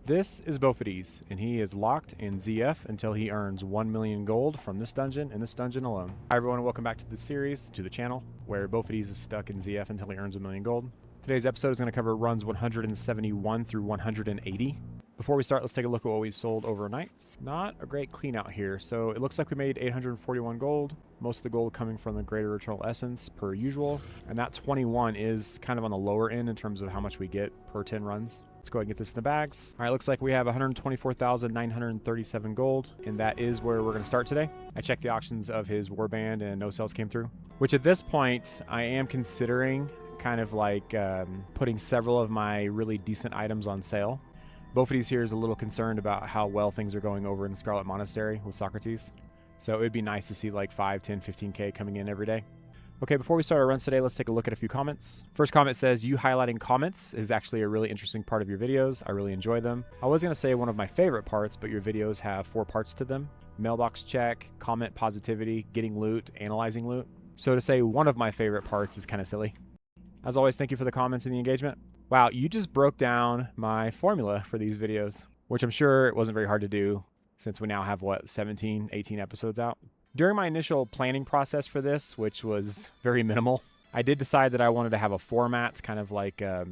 This is Bofades, and he is locked in ZF until he earns 1 million gold from this dungeon and this dungeon alone. Hi everyone, and welcome back to the series, to the channel, where Bofades is stuck in ZF until he earns 1 million gold. Today's episode is going to cover runs 171 through 180. Before we start, let's take a look at what we sold overnight. Not a great clean out here, so it looks like we made 841 gold. Most of the gold coming from the Greater Eternal Essence, per usual. And that 21 is kind of on the lower end in terms of how much we get per 10 runs. Let's go ahead and get this in the bags. All right, looks like we have 124,937 gold, and that is where we're going to start today. I checked the auctions of his warband, and no sales came through. Which at this point, I am considering kind of like putting several of my really decent items on sale. Bofades here is a little concerned about how well things are going over in the Scarlet Monastery with Socrates. So it would be nice to see like 5, 10, 15k coming in every day. Okay, before we start our runs today, let's take a look at a few comments. First comment says, you highlighting comments is actually a really interesting part of your videos. I really enjoy them. I was going to say one of my favorite parts, but your videos have 4 parts to them. Mailbox check, comment positivity, getting loot, analyzing loot. So to say one of my favorite parts is kind of silly. As always, thank you for the comments and the engagement. Wow, you just broke down my formula for these videos, which I'm sure it wasn't very hard to do since we now have, what, 17, 18 episodes out. During my initial planning process for this, which was very minimal, I did decide that I wanted to have a format, kind of like a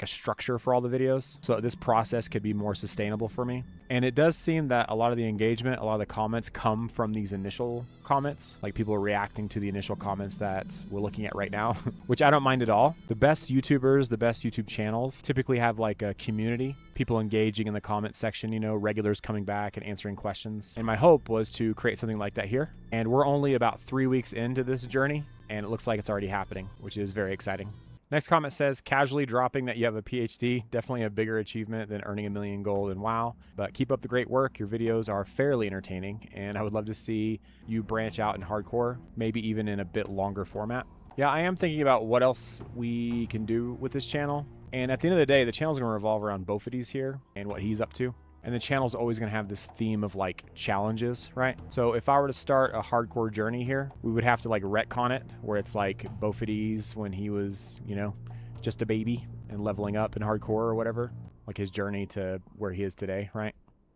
structure for all the videos, so that this process could be more sustainable for me. And it does seem that a lot of the engagement, a lot of the comments come from these initial comments, like people are reacting to the initial comments that we're looking at right now, which I don't mind at all. The best YouTubers, the best YouTube channels typically have like a community, people engaging in the comment section, you know, regulars coming back and answering questions. And my hope was to create something like that here. And we're only about 3 weeks into this journey, and it looks like it's already happening, which is very exciting. Next comment says, casually dropping that you have a PhD. Definitely a bigger achievement than earning 1 million gold in WoW. But keep up the great work. Your videos are fairly entertaining, and I would love to see you branch out in hardcore, maybe even in a bit longer format. Yeah, I am thinking about what else we can do with this channel. And at the end of the day, the channel's going to revolve around Bofades here and what he's up to. And the channel's always going to have this theme of like challenges, right? So if I were to start a hardcore journey here, we would have to like retcon it, where it's like Bofades when he was, you know, just a baby and leveling up in hardcore or whatever, like his journey to where he is today, right?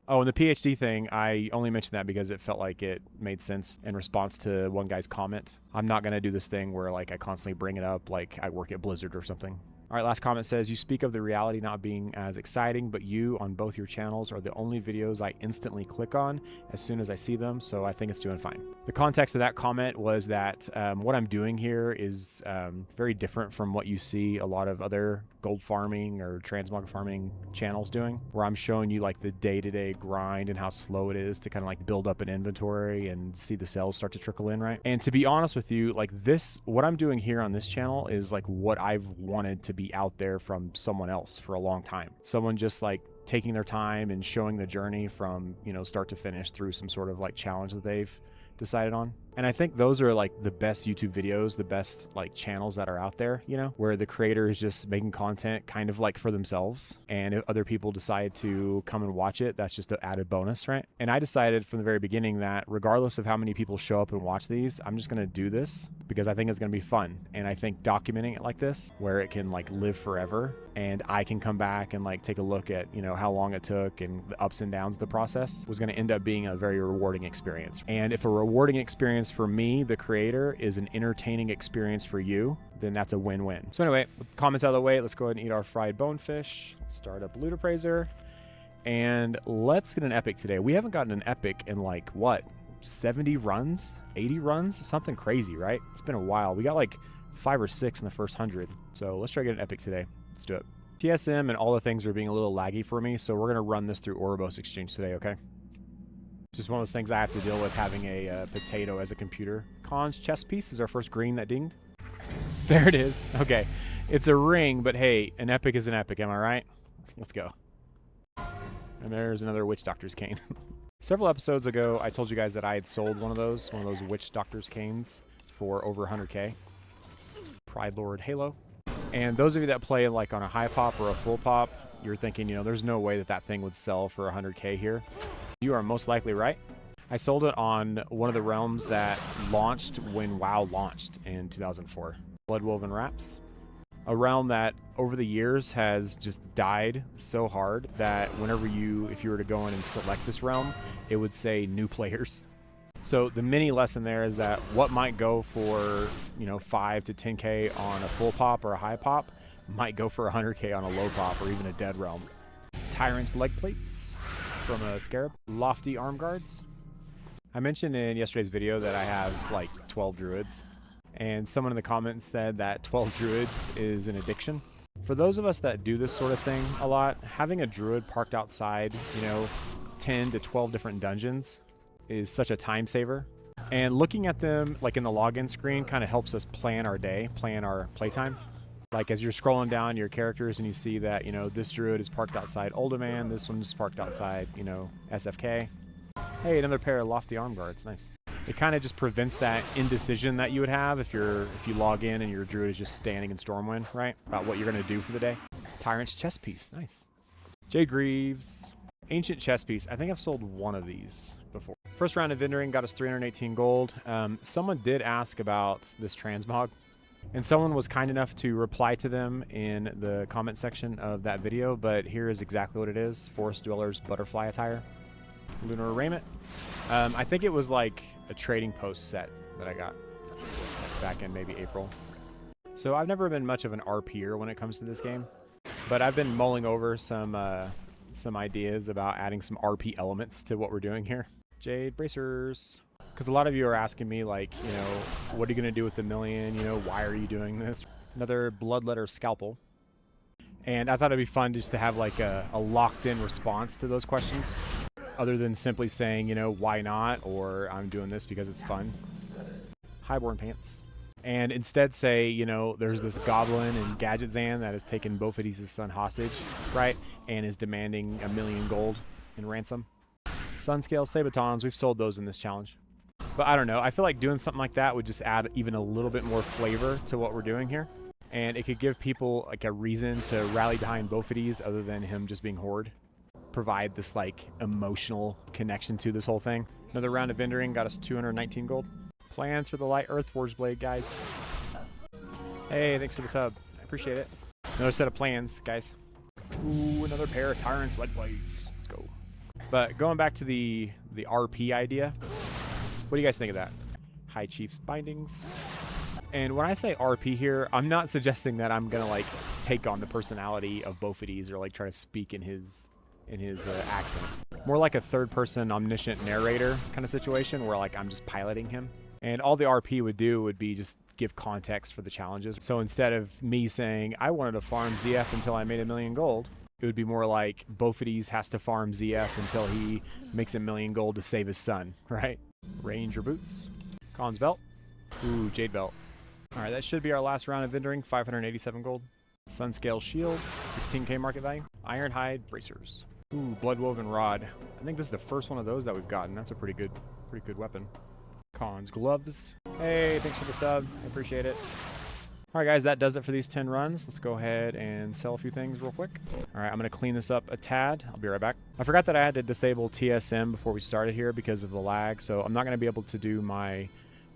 Oh, and the PhD thing, I only mentioned that because it felt like it made sense in response to one guy's comment. I'm not going to do this thing where like I constantly bring it up like I work at Blizzard or something. All right, last comment says, you speak of the reality not being as exciting, but you on both your channels are the only videos I instantly click on as soon as I see them, so I think it's doing fine. The context of that comment was that what I'm doing here is very different from what you see a lot of other gold farming or transmog farming channels doing, where I'm showing you like the day-to-day grind and how slow it is to kind of like build up an inventory and see the sales start to trickle in, right? And to be honest with you, like this, what I'm doing here on this channel is like what I've wanted to be out there from someone else for a long time. Someone just like taking their time and showing the journey from, you know, start to finish through some sort of like challenge that they've decided on. And I think those are like the best YouTube videos, the best like channels that are out there, you know, where the creator is just making content kind of like for themselves. And if other people decide to come and watch it, that's just an added bonus, right? And I decided from the very beginning that regardless of how many people show up and watch these, I'm just going to do this because I think it's going to be fun. And I think documenting it like this, where it can like live forever, and I can come back and like take a look at, you know, how long it took and the ups and downs of the process, was going to end up being a very rewarding experience. And if a rewarding experience for me, the creator, is an entertaining experience for you, then that's a win-win. So anyway, with comments out of the way, let's go ahead and eat our fried bonefish. Let's start up Loot Appraiser, and let's get an epic today. We haven't gotten an epic in like, what, 70 runs? 80 runs? Something crazy, right? It's been a while. We got like 5 or 6 in the first 100. So let's try to get an epic today. Let's do it. TSM and all the things are being a little laggy for me, so we're going to run this through Ouroboros Exchange today, okay? Just one of those things I have to deal with, having a potato as a computer. Khan's chess piece is our first green that dinged. There it is. Okay. It's a ring, but hey, an epic is an epic, am I right? Let's go. And there's another Witch Doctor's cane. Several episodes ago, I told you guys that I had sold one of those Witch Doctor's canes for over 100k. Pride Lord Halo. And those of you that play like on a high pop or a full pop, you're thinking, you know, there's no way that that thing would sell for 100k here. You are most likely right. I sold it on one of the realms that launched when WoW launched in 2004. Bloodwoven Wraps. A realm that over the years has just died so hard that whenever if you were to go in and select this realm, it would say new players. So the mini lesson there is that what might go for, 5 to 10k on a full pop or a high pop might go for 100k on a low pop or even a dead realm. Tyrant's leg plates from a scarab. Lofty arm guards. I mentioned in yesterday's video that I have like 12 druids. And someone in the comments said that 12 druids is an addiction. For those of us that do this sort of thing a lot, having a druid parked outside, 10 to 12 different dungeons is such a time saver. And looking at them like in the login screen kind of helps us plan our day, plan our playtime. Like as you're scrolling down your characters and you see that, this druid is parked outside Olderman, this one's parked outside, SFK. Hey, another pair of lofty arm guards, nice. It kind of just prevents that indecision that you would have if you log in and your druid is just standing in Stormwind, right? About what you're going to do for the day. Tyrant's chess piece, nice. Jay Greaves. Ancient chess piece. I think I've sold one of these before. First round of vendoring got us 318 gold. Someone did ask about this transmog, and someone was kind enough to reply to them in the comment section of that video, but here is exactly what it is. Forest Dweller's butterfly attire. Lunar Arraignment. I think it was like a trading post set that I got back in maybe April. So I've never been much of an RPer when it comes to this game, but I've been mulling over some ideas about adding some RP elements to what we're doing here. Jade bracers, because a lot of you are asking me like, what are you gonna do with the million? Why are you doing this? Another bloodletter scalpel. And I thought it'd be fun just to have like a locked-in response to those questions, other than simply saying, why not, or I'm doing this because it's fun. Highborn pants. And instead say, there's this goblin in Gadget Zan that has taken Bofades' son hostage, right? And is demanding 1 million gold in ransom. Sunscale Sabatons, we've sold those in this challenge. But I don't know, I feel like doing something like that would just add even a little bit more flavor to what we're doing here. And it could give people like a reason to rally behind Bofades other than him just being Horde. Provide this like emotional connection to this whole thing. Another round of vendoring got us 219 gold. Plans for the light Earth Forge blade, guys. Hey, thanks for the sub. I appreciate it. Another set of plans, guys. Ooh, another pair of Tyrant's leg blades. Let's go. But going back to the RP idea, what do you guys think of that? High Chief's bindings. And when I say RP here, I'm not suggesting that I'm gonna like take on the personality of Bofades or like try to speak in his accent. More like a third-person omniscient narrator kind of situation where like I'm just piloting him. And all the RP would do would be just give context for the challenges. So instead of me saying, I wanted to farm ZF until I made 1 million gold, it would be more like Bofades has to farm ZF until he makes 1 million gold to save his son, right? Ranger boots. Khan's belt. Ooh, Jade belt. All right, that should be our last round of vendoring, 587 gold. Sunscale shield, 16k market value. Ironhide bracers. Ooh, Bloodwoven rod. I think this is the first one of those that we've gotten. That's a pretty good weapon. Khan's gloves. Hey, thanks for the sub. I appreciate it. All right, guys, that does it for these 10 runs. Let's go ahead and sell a few things real quick. All right, I'm going to clean this up a tad. I'll be right back. I forgot that I had to disable TSM before we started here because of the lag, so I'm not going to be able to do my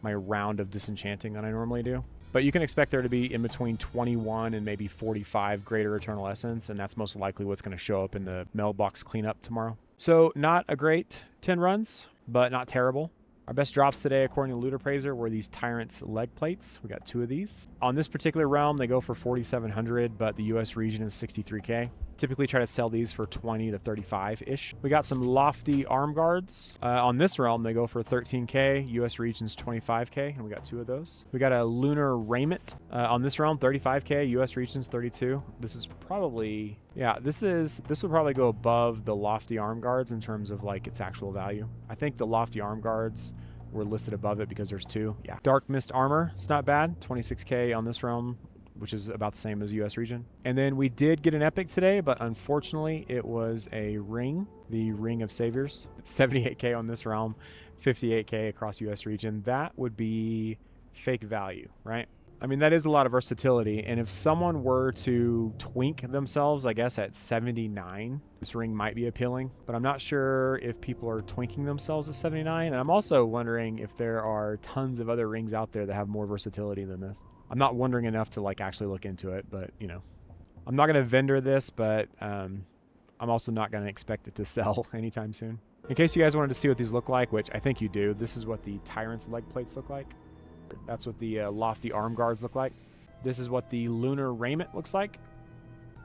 round of disenchanting that I normally do. But you can expect there to be in between 21 and maybe 45 Greater Eternal Essence, and that's most likely what's going to show up in the mailbox cleanup tomorrow. So not a great 10 runs, but not terrible. Our best drops today, according to Loot Appraiser, were these Tyrant's leg plates. We got 2 of these. On this particular realm, they go for 4,700, but the US region is 63k. Typically try to sell these for 20 to 35-ish. We got some lofty arm guards. On this realm, they go for 13k. US region's 25k, and we got 2 of those. We got a lunar raiment. On this realm, 35k. US region's 32. This is probably, yeah, this would probably go above the lofty arm guards in terms of like its actual value. I think the lofty arm guards were listed above it because there's 2. Yeah. Dark Mist armor, it's not bad. 26k on this realm, which is about the same as US region. And then we did get an epic today, but unfortunately it was a ring, the Ring of Saviors. 78k on this realm, 58k across US region. That would be fake value, right? I mean, that is a lot of versatility. And if someone were to twink themselves, I guess at 79, this ring might be appealing. But I'm not sure if people are twinking themselves at 79. And I'm also wondering if there are tons of other rings out there that have more versatility than this. I'm not wondering enough to like actually look into it, but you know, I'm not going to vendor this, but I'm also not going to expect it to sell anytime soon. In case you guys wanted to see what these look like, which I think you do, this is what the Tyrant's leg plates look like. That's what the lofty arm guards look like. This is what the lunar raiment looks like.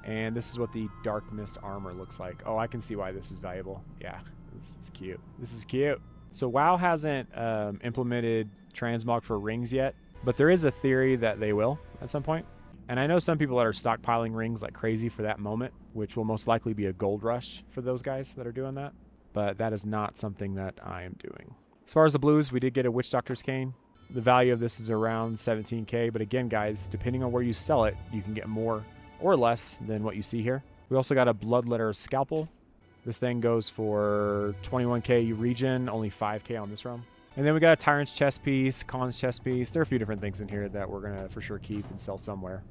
And this is what the dark mist armor looks like. Oh, I can see why this is valuable. Yeah, this is cute. This is cute. So WoW hasn't implemented transmog for rings yet, but there is a theory that they will at some point. And I know some people that are stockpiling rings like crazy for that moment, which will most likely be a gold rush for those guys that are doing that. But that is not something that I am doing. As far as the blues, we did get a Witch Doctor's Cane. The value of this is around 17K, but again, guys, depending on where you sell it, you can get more or less than what you see here. We also got a Bloodletter Scalpel. This thing goes for 21K region, only 5K on this realm. And then we got a Tyrant's chest piece, Khan's chest piece. There are a few different things in here that we're going to for sure keep and sell somewhere.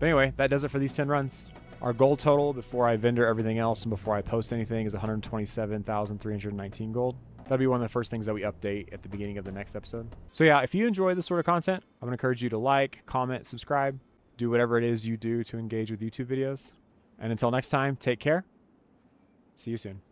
But anyway, that does it for these 10 runs. Our gold total before I vendor everything else and before I post anything is 127,319 gold. That'll be one of the first things that we update at the beginning of the next episode. So yeah, if you enjoy this sort of content, I'm going to encourage you to like, comment, subscribe, do whatever it is you do to engage with YouTube videos. And until next time, take care. See you soon.